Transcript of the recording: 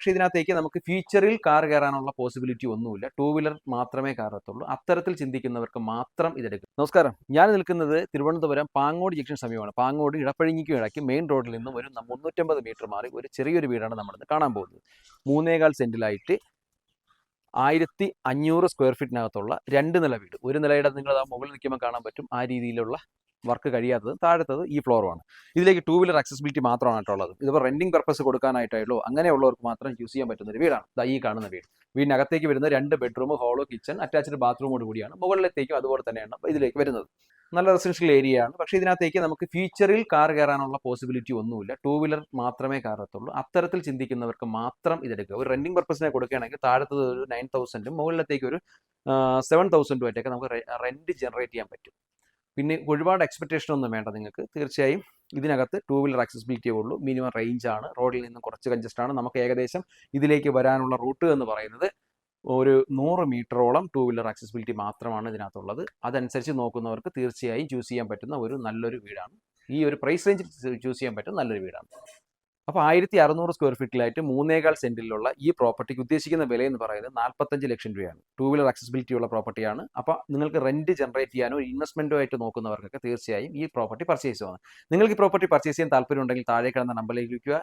പക്ഷേ ഇതിനകത്തേക്ക് നമുക്ക് ഫ്യൂച്ചറിൽ കാർ കയറാനുള്ള പോസിബിലിറ്റി ഒന്നുമില്ല. ടൂ വീലർ മാത്രമേ കയറത്തുള്ളൂ. അത്തരത്തിൽ ചിന്തിക്കുന്നവർക്ക് മാത്രം ഇതെടുക്കും. നമസ്കാരം, ഞാൻ നിൽക്കുന്നത് തിരുവനന്തപുരം പാങ്ങോട് ജംഗ്ഷൻ സമീപമാണ്. പാങ്ങോട് ഇടപ്പഴിഞ്ഞിക്കും ഇടയ്ക്ക് മെയിൻ റോഡിൽ നിന്നും ഒരു 350 മീറ്റർ മാറി ഒരു ചെറിയൊരു വീടാണ് നമ്മളിന്ന് കാണാൻ പോകുന്നത്. 3.25 സെന്റിലായിട്ട് 1500 സ്ക്വയർ ഫീറ്റിനകത്തുള്ള 2 നില വീട്. ഒരു നിലയുടെ നിങ്ങൾ ആ മുകളിൽ നിൽക്കുമ്പോൾ കാണാൻ പറ്റും ആ രീതിയിലുള്ള വർക്ക് കഴിയാത്തത്. താഴത്തത് ഈ ഫ്ലോറുമാണ്. ഇതിലേക്ക് ടൂ വീലർ അക്സസിബിലിറ്റി മാത്രമാണ് കേട്ടുള്ളത്. ഇതിപ്പോൾ റെന്റിംഗ് പർപ്പസ് കൊടുക്കാനായിട്ടായുള്ളൂ അങ്ങനെയുള്ളവർക്ക് മാത്രം യൂസ് ചെയ്യാൻ പറ്റുന്ന ഒരു വീടാണ് ഈ കാണുന്ന വീട്. വീടിനകത്തേക്ക് വരുന്ന 2 ബെഡ്റൂം, ഹോളോ കിച്ചൺ, അറ്റാച്ച്ഡ് ബാത്റൂമോട് കൂടിയാണ്. മുകളിലത്തേക്കും അതുപോലെ തന്നെയാണ് ഇതിലേക്ക് വരുന്നത്. നല്ല റെസിഡൻഷ്യൽ ഏരിയ ആണ്. പക്ഷേ ഇതിനകത്തേക്ക് നമുക്ക് ഫ്യൂച്ചറിൽ കാർ കയറാനുള്ള പോസിബിലിറ്റി ഒന്നുമില്ല. ടൂ വീലർ മാത്രമേ കയറത്തുള്ളൂ. അത്തരത്തിൽ ചിന്തിക്കുന്നവർക്ക് മാത്രം ഇതെടുക്കുക. ഒരു റെന്റിംഗ് പർപ്പസിനെ കൊടുക്കുകയാണെങ്കിൽ താഴത്തത് ഒരു 9000, മുകളിലത്തേക്ക് ഒരു 7000 ആയിട്ടൊക്കെ നമുക്ക് റെന്റ് ജനറേറ്റ് ചെയ്യാൻ പറ്റും. പിന്നെ ഒരുപാട് എക്സ്പെക്ടേഷൻ ഒന്നും വേണ്ട നിങ്ങൾക്ക്. തീർച്ചയായും ഇതിനകത്ത് ടൂ വീലർ ആക്സസിബിലിറ്റിയേ ഉള്ളൂ. മിനിമം റേഞ്ച് ആണ്. റോഡിൽ നിന്നും കുറച്ച് കൺജസ്റ്റ് ആണ്. നമുക്ക് ഏകദേശം ഇതിലേക്ക് വരാനുള്ള റൂട്ട് എന്ന് പറയുന്നത് ഒരു 100 മീറ്ററോളം ടൂ വീലർ ആക്സസിബിലിറ്റി മാത്രമാണ് ഇതിനകത്തുള്ളത്. അതനുസരിച്ച് നോക്കുന്നവർക്ക് തീർച്ചയായും ചൂസ് ചെയ്യാൻ പറ്റുന്ന ഒരു നല്ലൊരു വീടാണ്. ഈ ഒരു പ്രൈസ് റേഞ്ചിൽ ചൂസ് ചെയ്യാൻ പറ്റുന്ന നല്ലൊരു വീടാണ്. അപ്പോൾ 1600 സ്ക്വയർ ഫീറ്റിലായിട്ട് 3.25 സെന്റിലുള്ള ഈ പ്രോപ്പർട്ടിക്ക് ഉദ്ദേശിക്കുന്ന വില എന്ന് പറയുന്നത് 45 ലക്ഷം രൂപയാണ്. ടൂ വീലർ ആക്സസിബിലിറ്റി ഉള്ള പ്രോപ്പർട്ടിയാണ്. അപ്പോൾ നിങ്ങൾക്ക് റെന്റ് ജനറേറ്റ് ചെയ്യാനോ ഇൻവെസ്റ്റ്മെന്റോ ആയിട്ട് നോക്കുന്നവർക്കൊക്കെ തീർച്ചയായും ഈ പ്രോപ്പർട്ടി പർച്ചേസ് ചെയ്യണം. നിങ്ങൾക്ക് ഈ പ്രോപ്പർട്ടി പർച്ചേസ് ചെയ്യാൻ താല്പര്യം ഉണ്ടെങ്കിൽ താഴെ കിടന്ന നമ്പറിലേക്ക് വിളിക്കുക.